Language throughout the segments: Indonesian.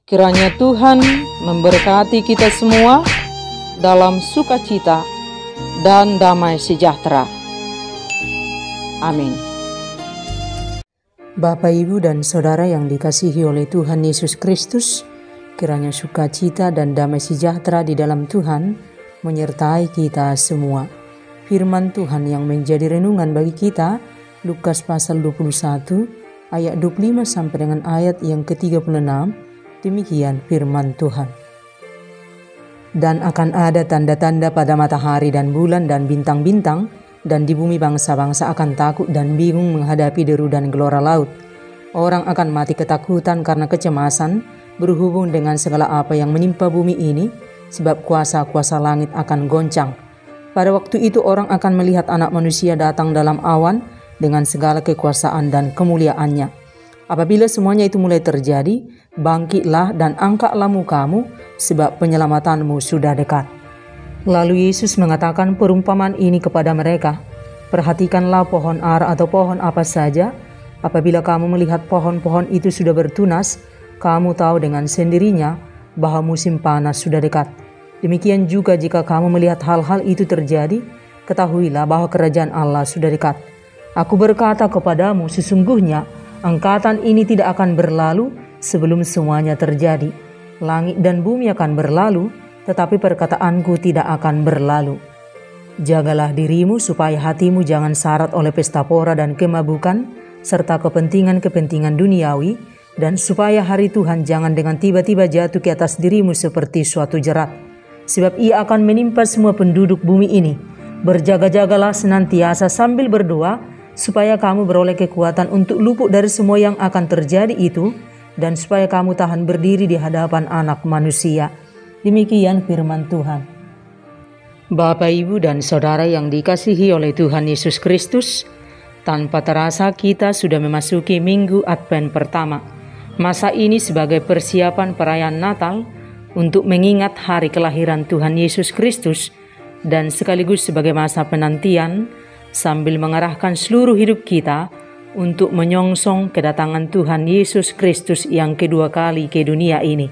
Kiranya Tuhan memberkati kita semua dalam sukacita dan damai sejahtera. Amin. Bapak, Ibu, dan Saudara yang dikasihi oleh Tuhan Yesus Kristus, kiranya sukacita dan damai sejahtera di dalam Tuhan menyertai kita semua. Firman Tuhan yang menjadi renungan bagi kita, Lukas pasal 21, ayat 25 sampai dengan ayat yang ke-36, demikian firman Tuhan. Dan akan ada tanda-tanda pada matahari dan bulan dan bintang-bintang, dan di bumi bangsa-bangsa akan takut dan bingung menghadapi deru dan gelora laut. Orang akan mati ketakutan karena kecemasan berhubung dengan segala apa yang menimpa bumi ini, sebab kuasa-kuasa langit akan goncang. Pada waktu itu orang akan melihat Anak Manusia datang dalam awan dengan segala kekuasaan dan kemuliaannya. Apabila semuanya itu mulai terjadi, bangkitlah dan angkatlah mukamu, sebab penyelamatanmu sudah dekat. Lalu Yesus mengatakan perumpamaan ini kepada mereka. Perhatikanlah pohon ara atau pohon apa saja. Apabila kamu melihat pohon-pohon itu sudah bertunas, kamu tahu dengan sendirinya bahwa musim panas sudah dekat. Demikian juga jika kamu melihat hal-hal itu terjadi, ketahuilah bahwa kerajaan Allah sudah dekat. Aku berkata kepadamu, sesungguhnya angkatan ini tidak akan berlalu sebelum semuanya terjadi. Langit dan bumi akan berlalu, tetapi perkataanku tidak akan berlalu. Jagalah dirimu supaya hatimu jangan syarat oleh pesta pora dan kemabukan, serta kepentingan-kepentingan duniawi, dan supaya hari Tuhan jangan dengan tiba-tiba jatuh ke atas dirimu seperti suatu jerat. Sebab ia akan menimpa semua penduduk bumi ini. Berjaga-jagalah senantiasa sambil berdoa, supaya kamu beroleh kekuatan untuk luput dari semua yang akan terjadi itu, dan supaya kamu tahan berdiri di hadapan Anak Manusia. Demikian firman Tuhan. Bapak, Ibu, dan Saudara yang dikasihi oleh Tuhan Yesus Kristus, tanpa terasa kita sudah memasuki Minggu Advent pertama. Masa ini sebagai persiapan perayaan Natal untuk mengingat hari kelahiran Tuhan Yesus Kristus, dan sekaligus sebagai masa penantian sambil mengarahkan seluruh hidup kita untuk menyongsong kedatangan Tuhan Yesus Kristus yang kedua kali ke dunia ini.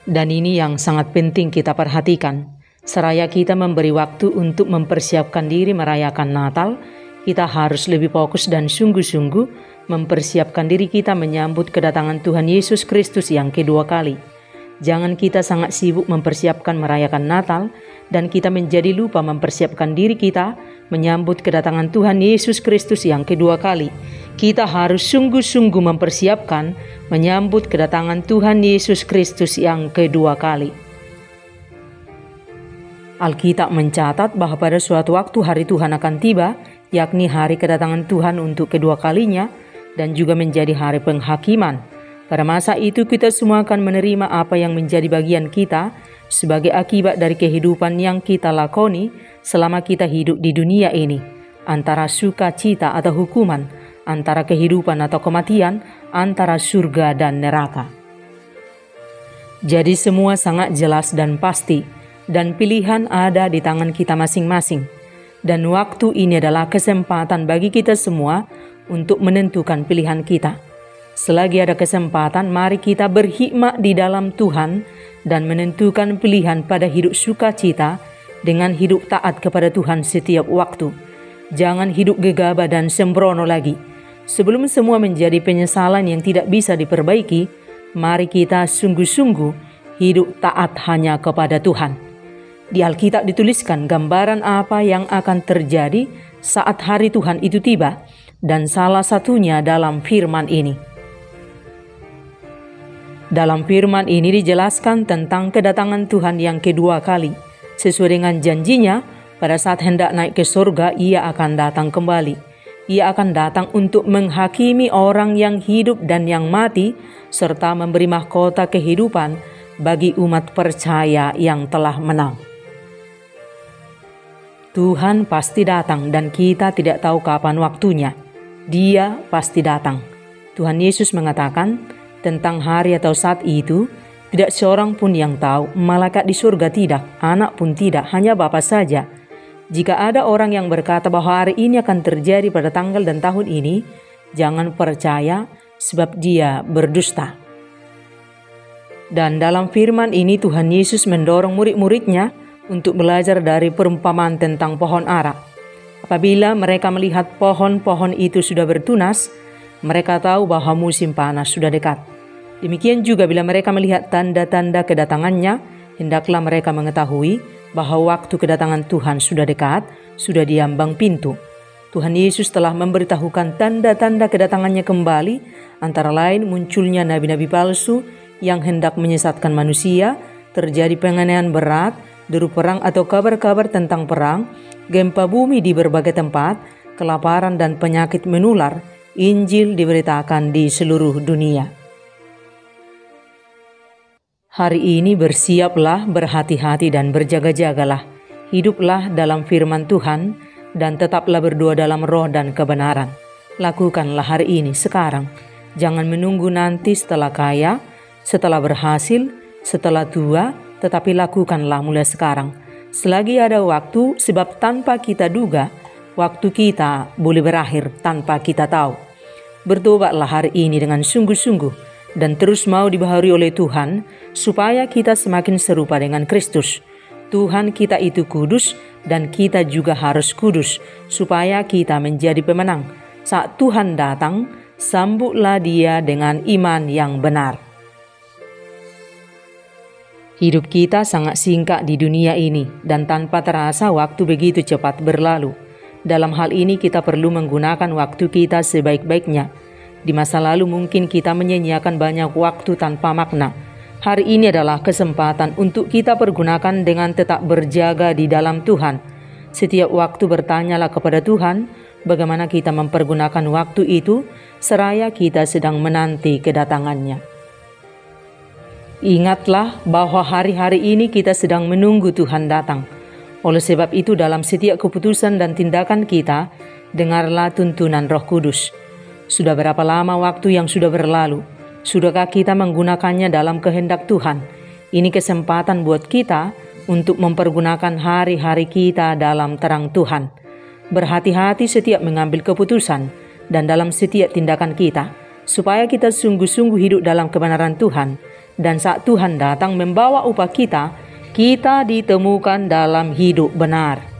Dan ini yang sangat penting kita perhatikan. Seraya kita memberi waktu untuk mempersiapkan diri merayakan Natal, kita harus lebih fokus dan sungguh-sungguh mempersiapkan diri kita menyambut kedatangan Tuhan Yesus Kristus yang kedua kali. Jangan kita sangat sibuk mempersiapkan merayakan Natal dan kita menjadi lupa mempersiapkan diri kita menyambut kedatangan Tuhan Yesus Kristus yang kedua kali. Kita harus sungguh-sungguh mempersiapkan menyambut kedatangan Tuhan Yesus Kristus yang kedua kali. Alkitab mencatat bahwa pada suatu waktu hari Tuhan akan tiba, yakni hari kedatangan Tuhan untuk kedua kalinya, dan juga menjadi hari penghakiman. Pada masa itu kita semua akan menerima apa yang menjadi bagian kita sebagai akibat dari kehidupan yang kita lakoni selama kita hidup di dunia ini, antara sukacita atau hukuman, antara kehidupan atau kematian, antara surga dan neraka. Jadi semua sangat jelas dan pasti, dan pilihan ada di tangan kita masing-masing. Dan waktu ini adalah kesempatan bagi kita semua untuk menentukan pilihan kita. Selagi ada kesempatan, mari kita berhikmat di dalam Tuhan dan menentukan pilihan pada hidup sukacita dengan hidup taat kepada Tuhan setiap waktu. Jangan hidup gegabah dan sembrono lagi. Sebelum semua menjadi penyesalan yang tidak bisa diperbaiki, mari kita sungguh-sungguh hidup taat hanya kepada Tuhan. Di Alkitab dituliskan gambaran apa yang akan terjadi saat hari Tuhan itu tiba, dan salah satunya dalam firman ini. Dalam firman ini dijelaskan tentang kedatangan Tuhan yang kedua kali. Sesuai dengan janjinya, pada saat hendak naik ke surga, ia akan datang kembali. Ia akan datang untuk menghakimi orang yang hidup dan yang mati, serta memberi mahkota kehidupan bagi umat percaya yang telah menang. Tuhan pasti datang dan kita tidak tahu kapan waktunya. Dia pasti datang. Tuhan Yesus mengatakan, tentang hari atau saat itu, tidak seorang pun yang tahu, malaikat di surga tidak, anak pun tidak, hanya Bapa saja. Jika ada orang yang berkata bahwa hari ini akan terjadi pada tanggal dan tahun ini, jangan percaya sebab dia berdusta. Dan dalam firman ini Tuhan Yesus mendorong murid-muridnya untuk belajar dari perumpamaan tentang pohon ara. Apabila mereka melihat pohon-pohon itu sudah bertunas, mereka tahu bahwa musim panas sudah dekat. Demikian juga bila mereka melihat tanda-tanda kedatangannya, hendaklah mereka mengetahui bahwa waktu kedatangan Tuhan sudah dekat, sudah di ambang pintu. Tuhan Yesus telah memberitahukan tanda-tanda kedatangannya kembali, antara lain munculnya nabi-nabi palsu yang hendak menyesatkan manusia, terjadi penganiayaan berat, deru perang atau kabar-kabar tentang perang, gempa bumi di berbagai tempat, kelaparan dan penyakit menular. Injil diberitakan di seluruh dunia. Hari ini bersiaplah, berhati-hati dan berjaga-jagalah. Hiduplah dalam firman Tuhan dan tetaplah berdoa dalam roh dan kebenaran. Lakukanlah hari ini, sekarang. Jangan menunggu nanti setelah kaya, setelah berhasil, setelah tua, tetapi lakukanlah mulai sekarang. Selagi ada waktu, sebab tanpa kita duga, waktu kita boleh berakhir tanpa kita tahu. Bertobatlah hari ini dengan sungguh-sungguh dan terus mau dibaharui oleh Tuhan, supaya kita semakin serupa dengan Kristus. Tuhan kita itu kudus dan kita juga harus kudus, supaya kita menjadi pemenang. Saat Tuhan datang, sambutlah Dia dengan iman yang benar. Hidup kita sangat singkat di dunia ini dan tanpa terasa waktu begitu cepat berlalu. Dalam hal ini kita perlu menggunakan waktu kita sebaik-baiknya. Di masa lalu mungkin kita menyia-nyiakan banyak waktu tanpa makna. Hari ini adalah kesempatan untuk kita pergunakan dengan tetap berjaga di dalam Tuhan. Setiap waktu bertanyalah kepada Tuhan bagaimana kita mempergunakan waktu itu seraya kita sedang menanti kedatangannya. Ingatlah bahwa hari-hari ini kita sedang menunggu Tuhan datang. Oleh sebab itu dalam setiap keputusan dan tindakan kita, dengarlah tuntunan Roh Kudus. Sudah berapa lama waktu yang sudah berlalu? Sudahkah kita menggunakannya dalam kehendak Tuhan? Ini kesempatan buat kita untuk mempergunakan hari-hari kita dalam terang Tuhan. Berhati-hati setiap mengambil keputusan dan dalam setiap tindakan kita, supaya kita sungguh-sungguh hidup dalam kebenaran Tuhan. Dan saat Tuhan datang membawa upah kita, kita ditemukan dalam hidup benar.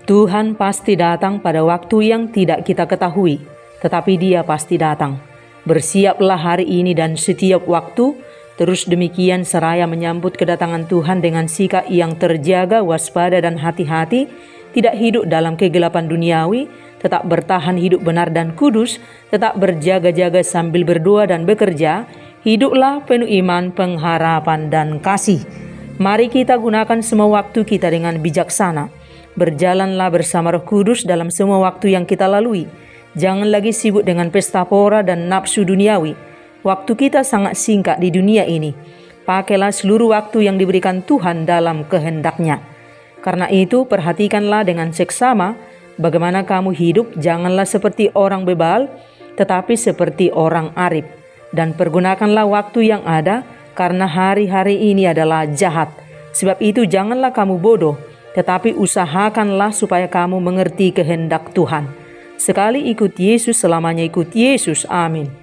Tuhan pasti datang pada waktu yang tidak kita ketahui, tetapi Dia pasti datang. Bersiaplah hari ini dan setiap waktu, terus demikian seraya menyambut kedatangan Tuhan dengan sikap yang terjaga, waspada dan hati-hati, tidak hidup dalam kegelapan duniawi, tetap bertahan hidup benar dan kudus, tetap berjaga-jaga sambil berdoa dan bekerja, hiduplah penuh iman, pengharapan dan kasih. Mari kita gunakan semua waktu kita dengan bijaksana. Berjalanlah bersama Roh Kudus dalam semua waktu yang kita lalui. Jangan lagi sibuk dengan pesta pora dan nafsu duniawi. Waktu kita sangat singkat di dunia ini. Pakailah seluruh waktu yang diberikan Tuhan dalam kehendak-Nya. Karena itu perhatikanlah dengan seksama bagaimana kamu hidup. Janganlah seperti orang bebal, tetapi seperti orang arif. Dan pergunakanlah waktu yang ada, karena hari-hari ini adalah jahat. Sebab itu janganlah kamu bodoh, tetapi usahakanlah supaya kamu mengerti kehendak Tuhan. Sekali ikut Yesus, selamanya ikut Yesus. Amin.